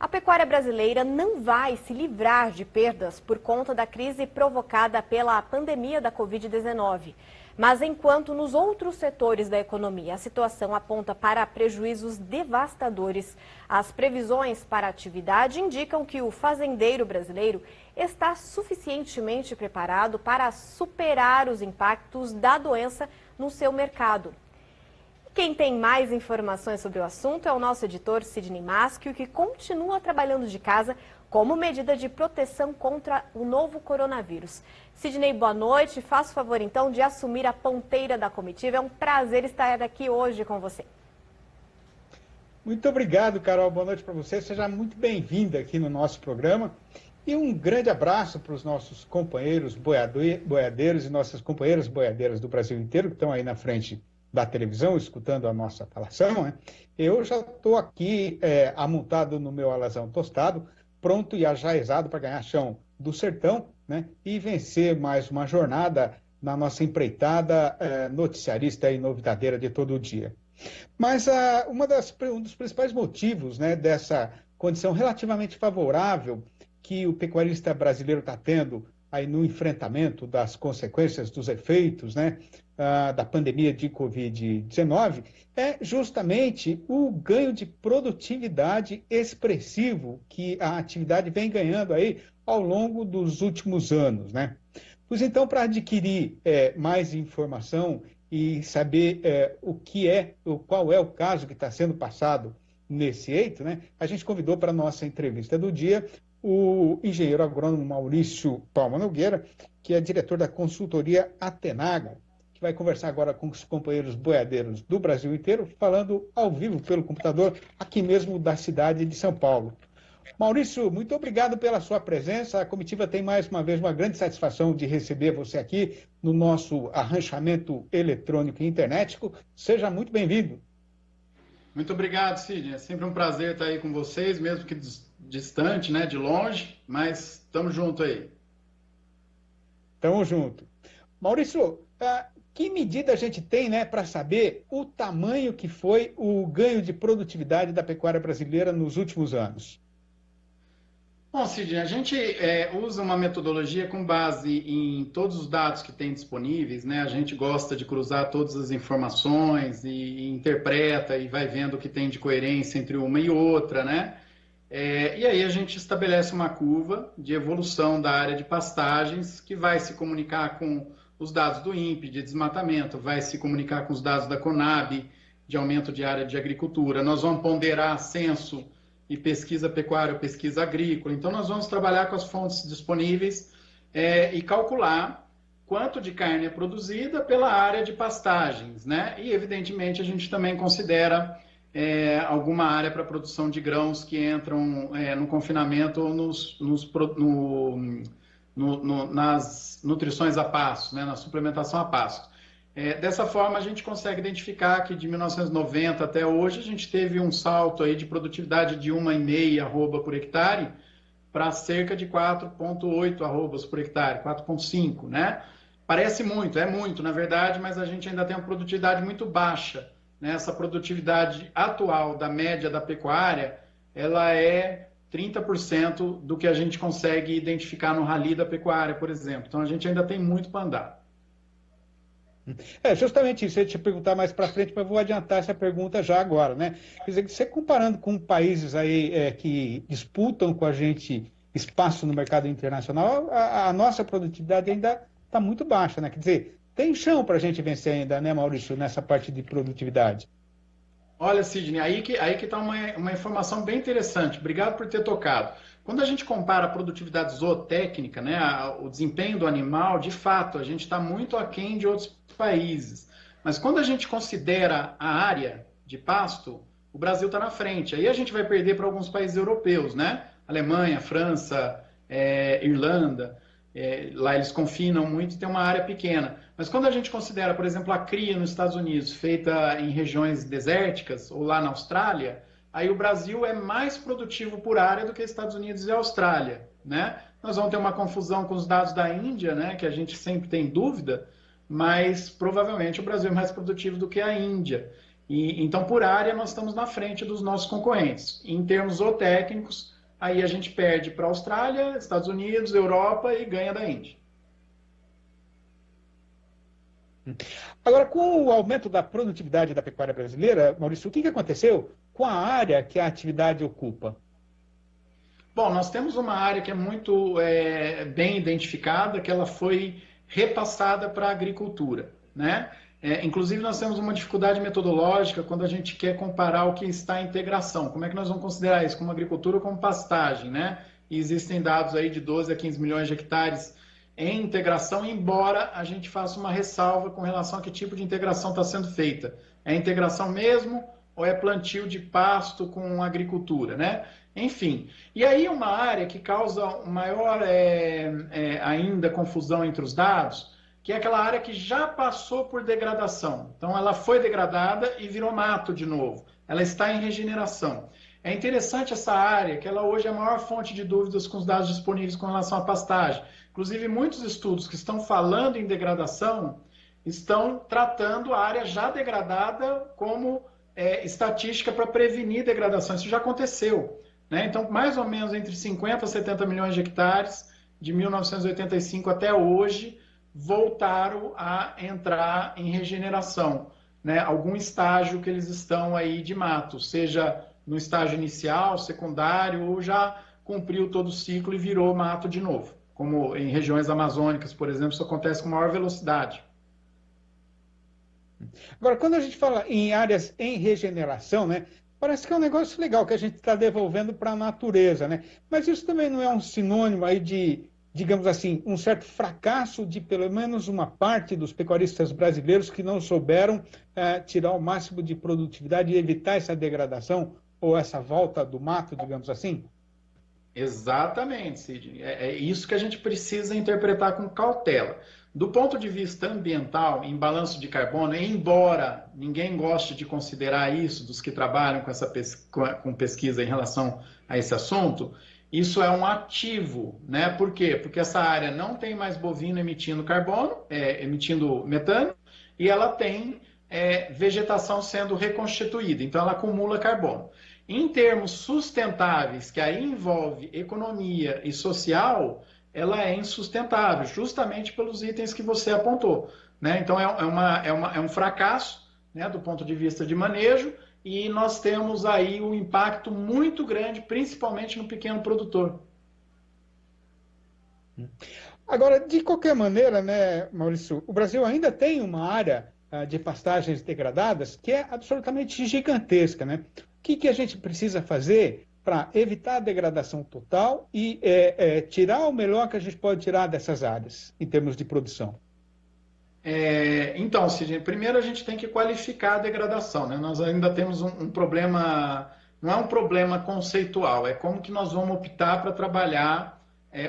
A pecuária brasileira não vai se livrar de perdas por conta da crise provocada pela pandemia da Covid-19. Mas enquanto nos outros setores da economia a situação aponta para prejuízos devastadores, as previsões para a atividade indicam que o fazendeiro brasileiro está suficientemente preparado para superar os impactos da doença no seu mercado. Quem tem mais informações sobre o assunto é o nosso editor Sidney Maschio, que continua trabalhando de casa como medida de proteção contra o novo coronavírus. Sidney, boa noite. Faça o favor, então, de assumir a ponteira da comitiva. É um prazer estar aqui hoje com você. Muito obrigado, Carol. Boa noite para você. Seja muito bem-vinda aqui no nosso programa. E um grande abraço para os nossos companheiros boiadeiros e nossas companheiras boiadeiras do Brasil inteiro, que estão aí na frente da televisão, escutando a nossa falação, né? Eu já estou aqui amontado no meu alazão tostado, pronto e ajaezado para ganhar chão do sertão, né? E vencer mais uma jornada na nossa empreitada noticiarista e novidadeira de todo o dia. Mas um dos principais motivos, né, dessa condição relativamente favorável que o pecuarista brasileiro está tendo aí no enfrentamento das consequências dos efeitos, né, da pandemia de Covid-19, é justamente o ganho de produtividade expressivo que a atividade vem ganhando aí ao longo dos últimos anos, né? Pois então, para adquirir mais informação e saber qual é o caso que está sendo passado nesse eito, né, a gente convidou para a nossa entrevista do dia o engenheiro agrônomo Maurício Palma Nogueira, que é diretor da consultoria Atenaga, que vai conversar agora com os companheiros boiadeiros do Brasil inteiro, falando ao vivo pelo computador, aqui mesmo da cidade de São Paulo. Maurício, muito obrigado pela sua presença. A comitiva tem mais uma vez uma grande satisfação de receber você aqui no nosso arranchamento eletrônico e internetico. Seja muito bem-vindo. Muito obrigado, Sidney. É sempre um prazer estar aí com vocês, mesmo que distante, né, de longe, mas estamos juntos aí. Estamos juntos. Maurício, que medida a gente tem, né, para saber o tamanho que foi o ganho de produtividade da pecuária brasileira nos últimos anos? Bom, Sidney, a gente usa uma metodologia com base em todos os dados que tem disponíveis, né? A gente gosta de cruzar todas as informações e interpreta e vai vendo o que tem de coerência entre uma e outra, né? E aí a gente estabelece uma curva de evolução da área de pastagens que vai se comunicar com os dados do INPE de desmatamento, vai se comunicar com os dados da Conab de aumento de área de agricultura. Nós vamos ponderar censo e pesquisa pecuária, pesquisa agrícola. Então, nós vamos trabalhar com as fontes disponíveis e calcular quanto de carne é produzida pela área de pastagens, né? E, evidentemente, a gente também considera alguma área para produção de grãos que entram no confinamento ou nas nutrições a pasto, né? Na suplementação a pasto. Dessa forma, a gente consegue identificar que de 1990 até hoje a gente teve um salto aí de produtividade de 1,5 arroba por hectare para cerca de 4,8 arrobas por hectare, 4,5, né? Parece muito, é muito, na verdade, mas a gente ainda tem uma produtividade muito baixa, né? Essa produtividade atual da média da pecuária, ela é 30% do que a gente consegue identificar no Rally da Pecuária, por exemplo. Então, a gente ainda tem muito para andar. Justamente isso, eu ia te perguntar mais para frente, mas vou adiantar essa pergunta já agora, né? Quer dizer, você comparando com países aí que disputam com a gente espaço no mercado internacional, a nossa produtividade ainda está muito baixa, né? Quer dizer, tem chão para a gente vencer ainda, né, Maurício, nessa parte de produtividade? Olha, Sidney, aí que está uma informação bem interessante. Obrigado por ter tocado. Quando a gente compara a produtividade zootécnica, né, o desempenho do animal, de fato, a gente está muito aquém de outros países. Mas quando a gente considera a área de pasto, o Brasil está na frente. Aí a gente vai perder para alguns países europeus, né? Alemanha, França, Irlanda. Lá eles confinam muito e tem uma área pequena. Mas quando a gente considera, por exemplo, a cria nos Estados Unidos, feita em regiões desérticas, ou lá na Austrália, aí o Brasil é mais produtivo por área do que Estados Unidos e Austrália, né? Nós vamos ter uma confusão com os dados da Índia, né, que a gente sempre tem dúvida, mas provavelmente o Brasil é mais produtivo do que a Índia. E, então, por área, nós estamos na frente dos nossos concorrentes. Em termos zootécnicos, aí a gente perde para a Austrália, Estados Unidos, Europa e ganha da Índia. Agora, com o aumento da produtividade da pecuária brasileira, Maurício, o que aconteceu com a área que a atividade ocupa? Bom, nós temos uma área que é muito bem identificada, que ela foi repassada para a agricultura, né? Inclusive, nós temos uma dificuldade metodológica quando a gente quer comparar o que está em integração. Como é que nós vamos considerar isso? Como agricultura ou como pastagem, né? E existem dados aí de 12 a 15 milhões de hectares em integração, embora a gente faça uma ressalva com relação a que tipo de integração está sendo feita. É integração mesmo ou é plantio de pasto com agricultura, né? Enfim, e aí uma área que causa maior ainda confusão entre os dados, que é aquela área que já passou por degradação. Então ela foi degradada e virou mato de novo. Ela está em regeneração. É interessante essa área, que ela hoje é a maior fonte de dúvidas com os dados disponíveis com relação à pastagem. Inclusive, muitos estudos que estão falando em degradação estão tratando a área já degradada como estatística para prevenir degradação. Isso já aconteceu, né? Então, mais ou menos entre 50 a 70 milhões de hectares, de 1985 até hoje, voltaram a entrar em regeneração, né? Algum estágio que eles estão aí de mato, seja no estágio inicial, secundário, ou já cumpriu todo o ciclo e virou mato de novo. Como em regiões amazônicas, por exemplo, isso acontece com maior velocidade. Agora, quando a gente fala em áreas em regeneração, né, parece que é um negócio legal que a gente está devolvendo para a natureza, né? Mas isso também não é um sinônimo aí de, digamos assim, um certo fracasso de pelo menos uma parte dos pecuaristas brasileiros que não souberam tirar o máximo de produtividade e evitar essa degradação ou essa volta do mato, digamos assim? Exatamente, Sidney. É isso que a gente precisa interpretar com cautela. Do ponto de vista ambiental, em balanço de carbono, embora ninguém goste de considerar isso, dos que trabalham com pesquisa em relação a esse assunto, isso é um ativo, né? Por quê? Porque essa área não tem mais bovino emitindo carbono, emitindo metano, e ela tem vegetação sendo reconstituída, então ela acumula carbono. Em termos sustentáveis, que aí envolve economia e social, ela é insustentável, justamente pelos itens que você apontou, né? Então é um fracasso, né, do ponto de vista de manejo, e nós temos aí um impacto muito grande, principalmente no pequeno produtor. Agora, de qualquer maneira, né, Maurício, o Brasil ainda tem uma área de pastagens degradadas que é absolutamente gigantesca, né? O que a gente precisa fazer para evitar a degradação total e tirar o melhor que a gente pode tirar dessas áreas, em termos de produção? Então, Sidney, primeiro a gente tem que qualificar a degradação, né? Nós ainda temos um problema, não é um problema conceitual, é como que nós vamos optar para trabalhar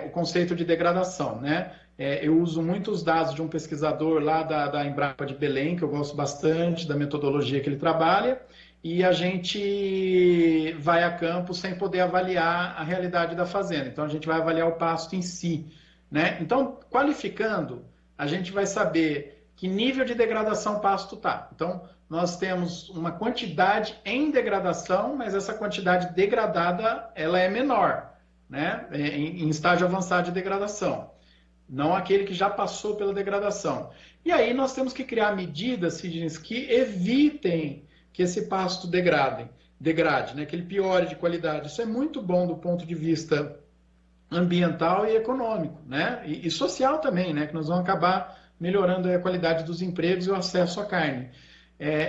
o conceito de degradação, né? Eu uso muitos dados de um pesquisador lá da Embrapa de Belém, que eu gosto bastante da metodologia que ele trabalha, e a gente vai a campo sem poder avaliar a realidade da fazenda. Então, a gente vai avaliar o pasto em si, né? Então, qualificando, a gente vai saber que nível de degradação o pasto está. Então, nós temos uma quantidade em degradação, mas essa quantidade degradada ela é menor, né? Em estágio avançado de degradação, não aquele que já passou pela degradação. E aí nós temos que criar medidas, Sidney, que evitem que esse pasto degrade, né? Que ele piore de qualidade. Isso é muito bom do ponto de vista ambiental e econômico, né? E social também, né? Que nós vamos acabar melhorando a qualidade dos empregos e o acesso à carne.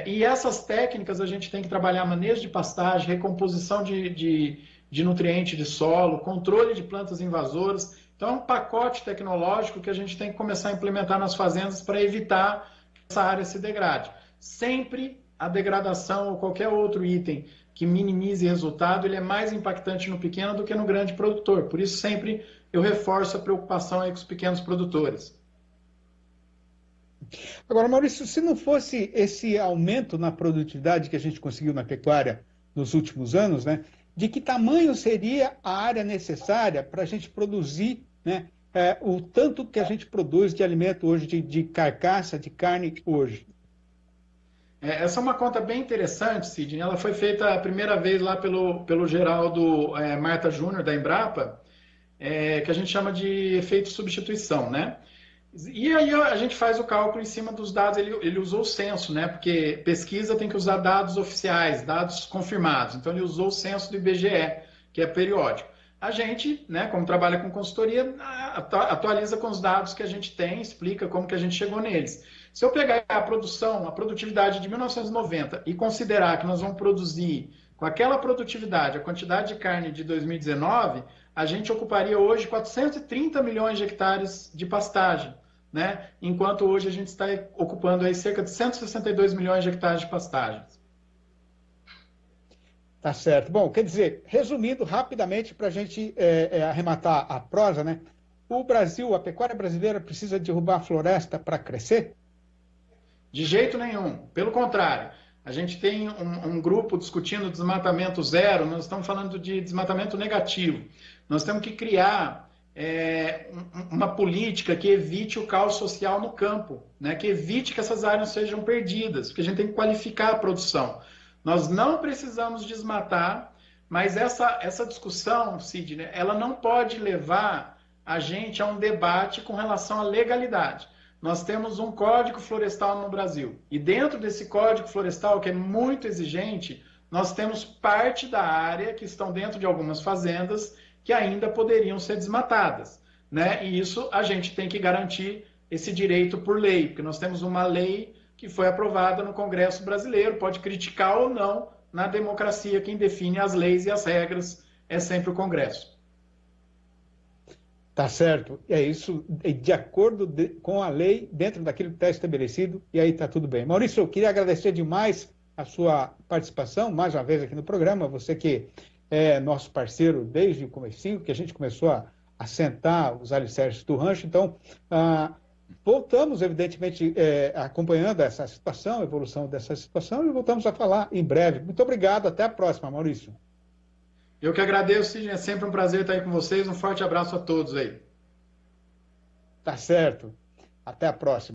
E essas técnicas a gente tem que trabalhar manejo de pastagem, recomposição de nutriente de solo, controle de plantas invasoras. Então é um pacote tecnológico que a gente tem que começar a implementar nas fazendas para evitar que essa área se degrade. Sempre a degradação ou qualquer outro item que minimize resultado, ele é mais impactante no pequeno do que no grande produtor. Por isso, sempre eu reforço a preocupação aí com os pequenos produtores. Agora, Maurício, se não fosse esse aumento na produtividade que a gente conseguiu na pecuária nos últimos anos, né, de que tamanho seria a área necessária para a gente produzir, né, o tanto que a gente produz de alimento hoje, de carcaça, de carne hoje? Essa é uma conta bem interessante, Sidney. Ela foi feita a primeira vez lá pelo Geraldo Marta Júnior, da Embrapa, que a gente chama de efeito substituição, né? E aí a gente faz o cálculo em cima dos dados, ele usou o censo, né? Porque pesquisa tem que usar dados oficiais, dados confirmados. Então ele usou o censo do IBGE, que é periódico. A gente, né, como trabalha com consultoria, atualiza com os dados que a gente tem, explica como que a gente chegou neles. Se eu pegar a produtividade de 1990 e considerar que nós vamos produzir com aquela produtividade a quantidade de carne de 2019, a gente ocuparia hoje 430 milhões de hectares de pastagem, né? Enquanto hoje a gente está ocupando aí cerca de 162 milhões de hectares de pastagens. Tá certo. Bom, quer dizer, resumindo rapidamente para a gente arrematar a prosa, né? O Brasil, a pecuária brasileira precisa derrubar a floresta para crescer? De jeito nenhum. Pelo contrário, a gente tem um grupo discutindo desmatamento zero, nós estamos falando de desmatamento negativo. Nós temos que criar uma política que evite o caos social no campo, né? Que evite que essas áreas sejam perdidas, porque a gente tem que qualificar a produção. Nós não precisamos desmatar, mas essa discussão, Sidney, ela não pode levar a gente a um debate com relação à legalidade. Nós temos um código florestal no Brasil. E dentro desse código florestal, que é muito exigente, nós temos parte da área que estão dentro de algumas fazendas que ainda poderiam ser desmatadas, né? E isso a gente tem que garantir esse direito por lei, porque nós temos uma lei que foi aprovada no Congresso brasileiro, pode criticar ou não, na democracia quem define as leis e as regras é sempre o Congresso. Tá certo. É isso, de acordo com a lei, dentro daquilo que está estabelecido, e aí está tudo bem. Maurício, eu queria agradecer demais a sua participação, mais uma vez aqui no programa, você que é nosso parceiro desde o comecinho, que a gente começou a sentar os alicerces do rancho. Então, voltamos, evidentemente, acompanhando essa situação, a evolução dessa situação, e voltamos a falar em breve. Muito obrigado, até a próxima, Maurício. Eu que agradeço, Sidney, é sempre um prazer estar aí com vocês. Um forte abraço a todos aí. Tá certo. Até a próxima.